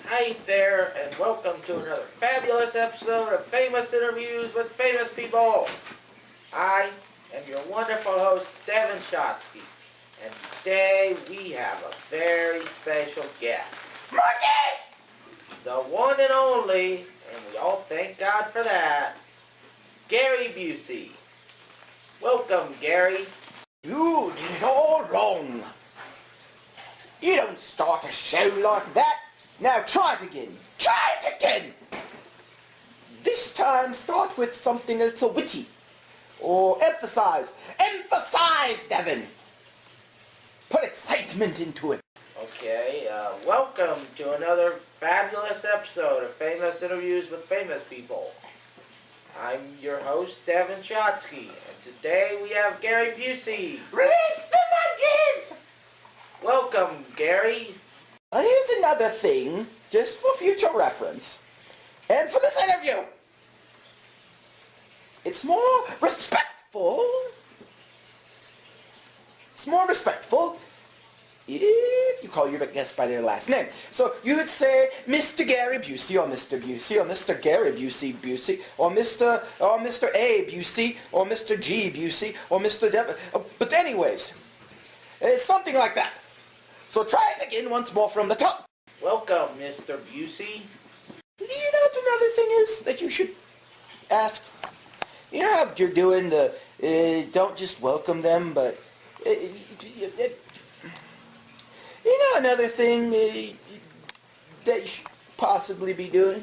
Hi there, and welcome to another fabulous episode of Famous Interviews with Famous People. I am your wonderful host, Devin Shotsky, and today we have a very special guest. Marcus! The one and only, and we all thank God for that, Gary Busey. Welcome, Gary. You did it all wrong. You don't start a show like that. Now try it again. Try it again! This time start with something a little witty. Or emphasize. Emphasize, Devin! Put excitement into it. Okay, welcome to another fabulous episode of Famous Interviews with Famous People. I'm your host, Devin Shotsky, and today we have Gary Busey. Release the monkeys! Welcome, Gary. Here's another thing, just for future reference. And for this interview. It's more respectful. It's more respectful if you call your guest by their last name. So you would say Mr. Gary Busey, or Mr. Busey, or Mr. Gary Busey, or Mr. A Busey, or Mr. G Busey, or Mr. Devin. But anyways, it's something like that. So try it again once more from the top. Welcome, Mr. Busey. You know what another thing is that you should ask? You know how you're doing the, don't just welcome them, but, you know another thing that you should possibly be doing?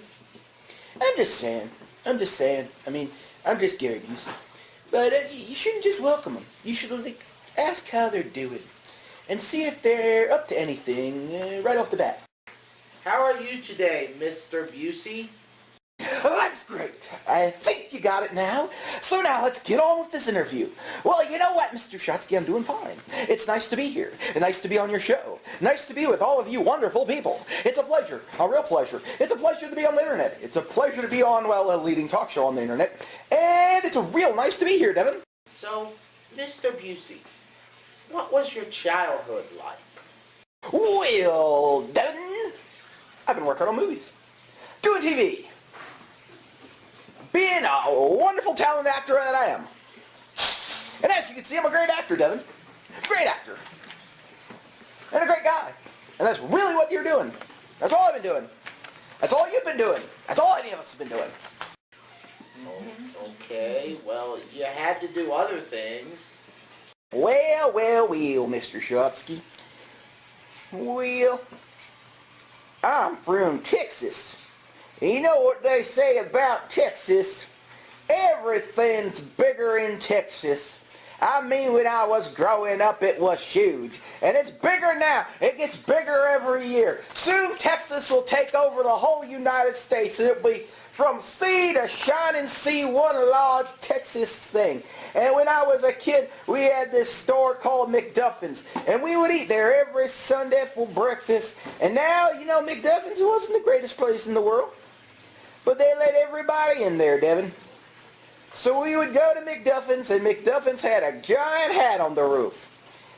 I'm just saying. I mean, I'm just Gary Busey. But you shouldn't just welcome them. You should ask how they're doing. And see if they're up to anything right off the bat. How are you today, Mr. Busey? Oh, that's great. I think you got it now. So now let's get on with this interview. Well, you know what, Mr. Shotsky, I'm doing fine. It's nice to be here. Nice to be on your show. Nice to be with all of you wonderful people. It's a pleasure. A real pleasure. It's a pleasure to be on the internet. It's a pleasure to be on, well, a leading talk show on the internet. And it's a real nice to be here, Devin. So, Mr. Busey, what was your childhood like? Well, Devin, I've been working on movies, doing TV, being a wonderful talented actor that I am. And as you can see, I'm a great actor, Devin. Great actor. And a great guy. And that's really what you're doing. That's all I've been doing. That's all you've been doing. That's all any of us have been doing. Okay, well, you had to do other things. Well, Mr. Shotsky. Well, I'm from Texas. And you know what they say about Texas? Everything's bigger in Texas. I mean, when I was growing up, it was huge. And it's bigger now. It gets bigger every year. Soon, Texas will take over the whole United States. And it'll be from sea to shining sea, one large Texas thing. And when I was a kid, we had this store called McDuffin's. And we would eat there every Sunday for breakfast. And now, you know, McDuffin's wasn't the greatest place in the world. But they let everybody in there, Devin. So we would go to McDuffin's, and McDuffin's had a giant hat on the roof.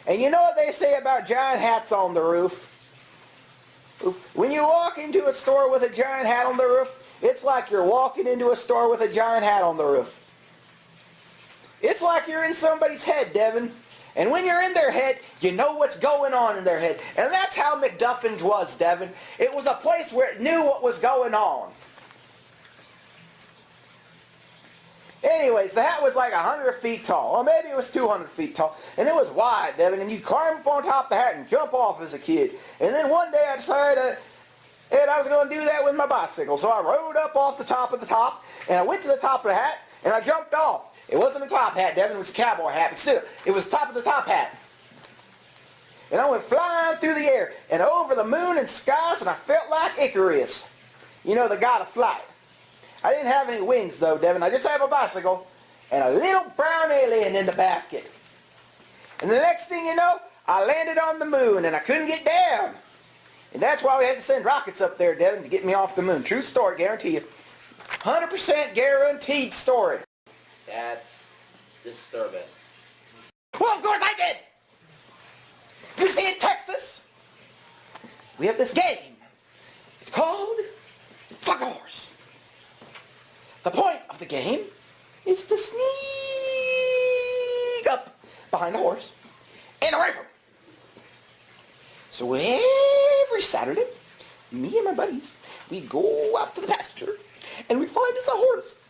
And you know what they say about giant hats on the roof? When you walk into a store with a giant hat on the roof, it's like you're walking into a store with a giant hat on the roof. It's like you're in somebody's head, Devin. And when you're in their head, you know what's going on in their head. And that's how McDuffin's was, Devin. It was a place where it knew what was going on. Anyways, the hat was like 100 feet tall, or maybe it was 200 feet tall, and it was wide, Devin, and you'd climb up on top of the hat and jump off as a kid. And then one day I decided and I was going to do that with my bicycle, so I rode up off the top of the top, and I went to the top of the hat, and I jumped off. It wasn't a top hat, Devin, it was a cowboy hat, but still, it was top of the top hat. And I went flying through the air, and over the moon and skies, and I felt like Icarus, you know, the god of flight. I didn't have any wings, though, Devin. I just had a bicycle and a little brown alien in the basket. And the next thing you know, I landed on the moon, and I couldn't get down. And that's why we had to send rockets up there, Devin, to get me off the moon. True story, guarantee you. 100% guaranteed story. That's disturbing. Well, of course I did! You see, in Texas, we have this game. It's called of the game is to sneak up behind the horse and a rifle. So every Saturday, me and my buddies, we'd go out to the pasture and we'd find us a horse.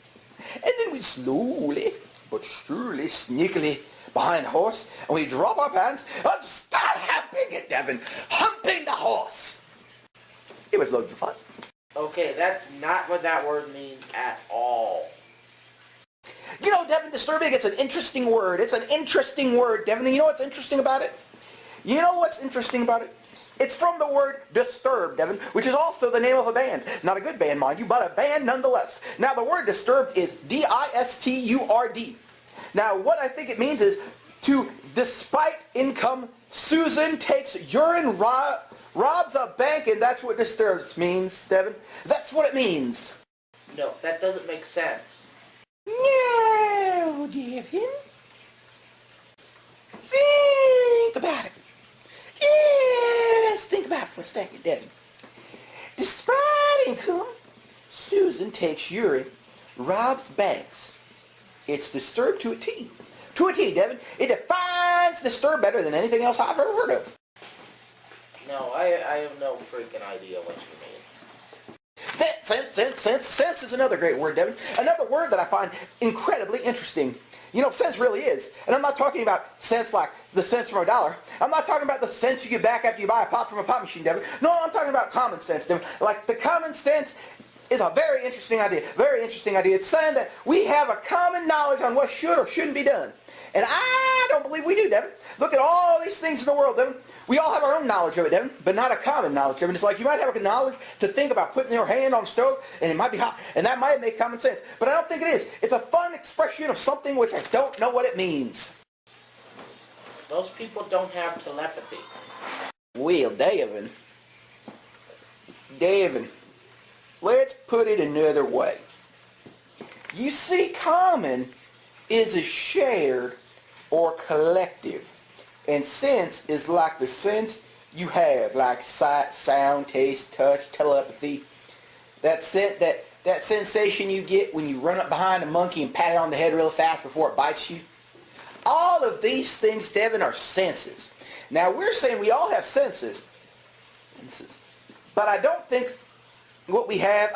And then we'd slowly but surely, sneakily behind the horse, and we'd drop our pants and start humping it, Devin. Humping the horse. It was loads of fun. Okay, that's not what that word means at all. You know, Devin, disturbing, it's an interesting word. It's an interesting word, Devin. And you know what's interesting about it? You know what's interesting about it? It's from the word Disturbed, Devin, which is also the name of a band. Not a good band, mind you, but a band nonetheless. Now, the word Disturbed is D-I-S-T-U-R-D. Now, what I think it means is to, despite income, Susan takes urine, robs a bank, and that's what Disturbed means, Devin. That's what it means. No, that doesn't make sense. No, Devin. Think about it. Yes, think about it for a second, Devin. Despite income, Susan takes urine, robs banks. It's disturbed to a T. To a T, Devin. It defines disturb better than anything else I've ever heard of. No, I have no freaking idea what you mean. Sense is another great word, Devin. Another word that I find incredibly interesting. You know, sense really is. And I'm not talking about sense like the cents from a dollar. I'm not talking about the cents you get back after you buy a pop from a pop machine, Devin. No, I'm talking about common sense, Devin. Like, the common sense is a very interesting idea. Very interesting idea. It's saying that we have a common knowledge on what should or shouldn't be done. And I don't believe we do, Devin. Look at all these things in the world, Devin. We all have our own knowledge of it, Devin, but not a common knowledge, Devin. It's like you might have a knowledge to think about putting your hand on the stove, and it might be hot, and that might make common sense. But I don't think it is. It's a fun expression of something which I don't know what it means. Those people don't have telepathy. Well, Devin, let's put it another way. You see, common is a shared or collective. And sense is like the sense you have, like sight, sound, taste, touch, telepathy. That sensation you get when you run up behind a monkey and pat it on the head real fast before it bites you. All of these things, Devin, are senses. Now, we're saying we all have senses. But I don't think what we have,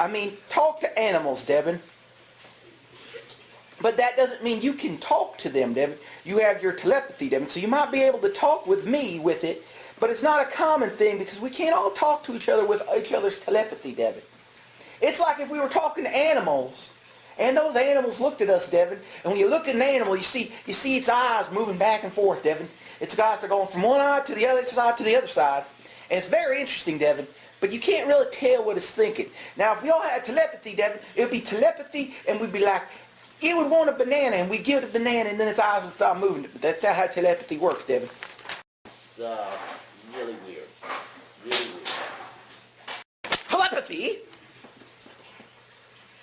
talk to animals, Devin. But that doesn't mean you can talk to them, Devin. You have your telepathy, Devin, so you might be able to talk with me with it, but it's not a common thing because we can't all talk to each other with each other's telepathy, Devin. It's like if we were talking to animals, and those animals looked at us, Devin, and when you look at an animal, you see its eyes moving back and forth, Devin. Its eyes are going from one eye to the other side to the other side, and it's very interesting, Devin, but you can't really tell what it's thinking. Now, if we all had telepathy, Devin, it would be telepathy, and we'd be like, it would want a banana, and we'd give it a banana, and then its eyes would start moving. That's not how telepathy works, Devin. It's really weird. Really weird. Telepathy?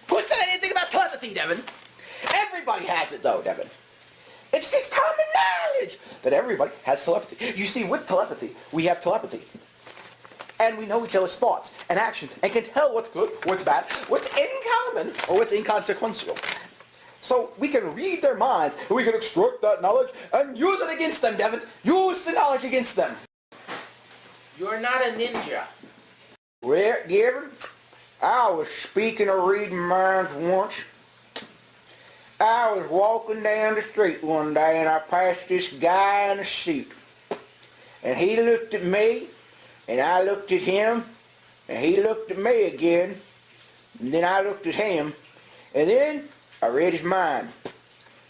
Who said anything about telepathy, Devin? Everybody has it, though, Devin. It's just common knowledge that everybody has telepathy. You see, with telepathy, we have telepathy. And we know each other's thoughts and actions, and can tell what's good, what's bad, what's in common, or what's inconsequential. So we can read their minds, and we can extract that knowledge and use it against them, Devin. Use the knowledge against them. You're not a ninja. Well, Devin, I was speaking of reading minds once. I was walking down the street one day, and I passed this guy in a suit. And he looked at me, and I looked at him, and he looked at me again, and then I looked at him, and then I read his mind.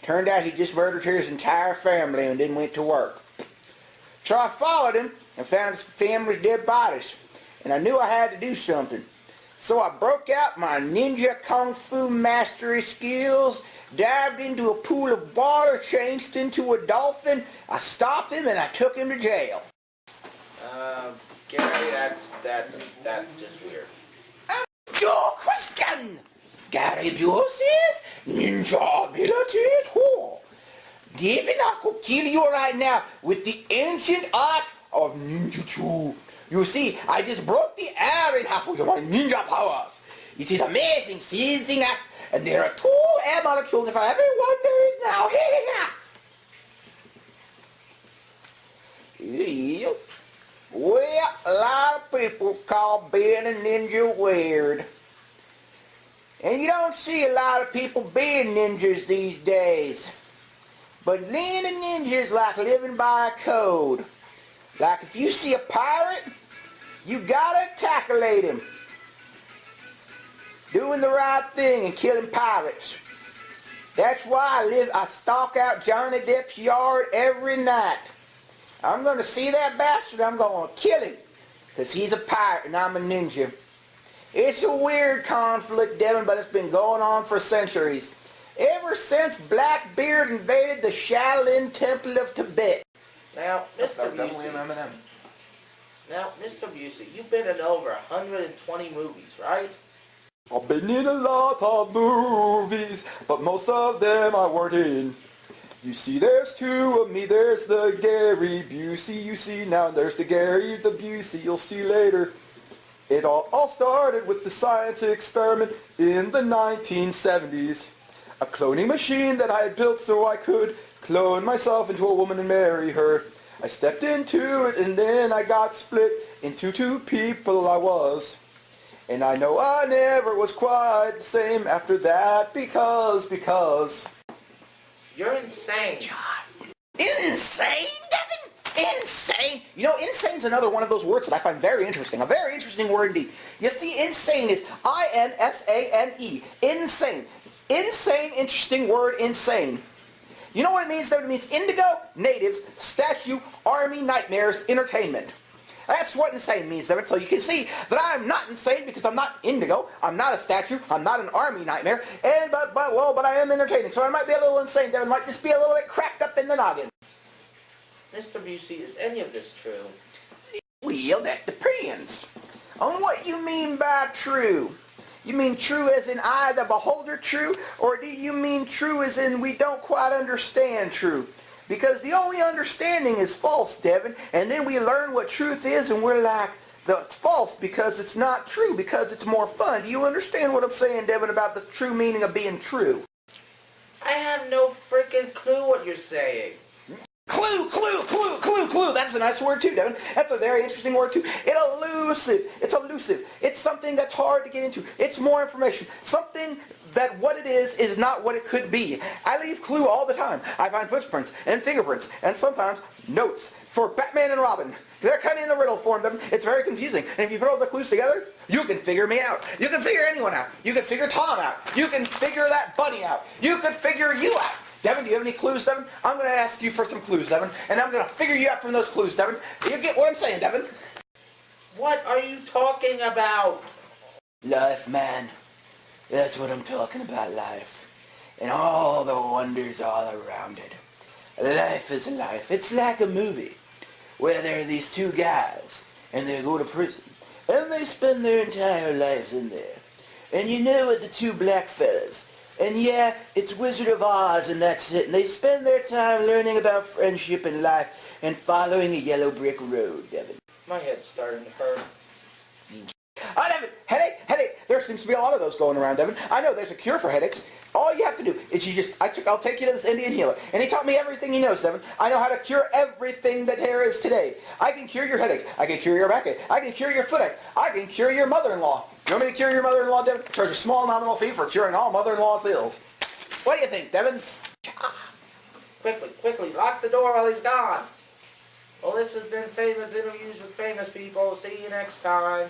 Turned out he just murdered his entire family and then went to work. So I followed him and found his family's dead bodies. And I knew I had to do something. So I broke out my ninja kung fu mastery skills, dived into a pool of water, changed into a dolphin. I stopped him and I took him to jail. Gary, that's just weird. Your question! Gary Busey's ninja abilities. Oh, David, I could kill you right now with the ancient art of ninjutsu. You see, I just broke the air in half with my ninja powers. It is amazing seizing and there are 2 air molecules if I ever wonders now. Yeah. Well, a lot of people call being a ninja weird. And you don't see a lot of people being ninjas these days. But being a ninja is like living by a code. Like if you see a pirate, you gotta tackleate him. Doing the right thing and killing pirates. That's why I stalk out Johnny Depp's yard every night. I'm gonna see that bastard, I'm gonna kill him. Because he's a pirate and I'm a ninja. It's a weird conflict, Devin, but it's been going on for centuries. Ever since Blackbeard invaded the Shaolin Temple of Tibet. Now, Mr. Busey, you've been in over 120 movies, right? I've been in a lot of movies, but most of them I weren't in. You see, there's 2 of me. There's the Gary Busey you see now, and there's the Gary the Busey you'll see later. It all started with the science experiment in the 1970s. A cloning machine that I had built so I could clone myself into a woman and marry her. I stepped into it and then I got split into 2 people I was. And I know I never was quite the same after that because... You're insane. John. Insane, Devin? Insane? You know, insane's another one of those words that I find very interesting. A very interesting word indeed. You see, insane is I-N-S-A-N-E. Insane. Insane, interesting word, insane. You know what it means, Devin? It means indigo, natives, statue, army, nightmares, entertainment. That's what insane means, Devin. So you can see that I'm not insane because I'm not indigo, I'm not a statue, I'm not an army nightmare, but I am entertaining. So I might be a little insane, Devin. Might just be a little bit cracked up in the noggin. Mr. Busey, is any of this true? Well, that depends on what you mean by true. You mean true as in I, the beholder, true? Or do you mean true as in we don't quite understand true? Because the only understanding is false, Devin, and then we learn what truth is and we're like, it's false because it's not true, because it's more fun. Do you understand what I'm saying, Devin, about the true meaning of being true? I have no freaking clue what you're saying. Clue. That's a nice word too, Devin. That's a very interesting word too. It's elusive. It's something that's hard to get into. It's more information. Something that what it is not what it could be. I leave clue all the time. I find footprints and fingerprints and sometimes notes for Batman and Robin. They're kind of in a riddle form, Devin. It's very confusing. And if you put all the clues together, you can figure me out. You can figure anyone out. You can figure Tom out. You can figure that bunny out. You can figure you out. Devin, do you have any clues, Devin? I'm going to ask you for some clues, Devin, and I'm going to figure you out from those clues, Devin. You get what I'm saying, Devin? What are you talking about? Life, man. That's what I'm talking about, life. And all the wonders all around it. Life is life. It's like a movie where there are these 2 guys, and they go to prison, and they spend their entire lives in there. And you know what, the 2 black fellas, and yeah, it's Wizard of Oz and that's it. And they spend their time learning about friendship and life and following a yellow brick road, Devin. My head's starting to hurt. Oh, Devin, headache. There seems to be a lot of those going around, Devin. I know there's a cure for headaches. All you have to do is I'll take you to this Indian healer. And he taught me everything he knows, Devin. I know how to cure everything that there is today. I can cure your headache. I can cure your backache. I can cure your footache. I can cure your mother-in-law. You want me to cure your mother-in-law, Devin? Charge a small nominal fee for curing all mother-in-law's ills. What do you think, Devin? Quickly, lock the door while he's gone. Well, this has been Famous Interviews with Famous People. See you next time.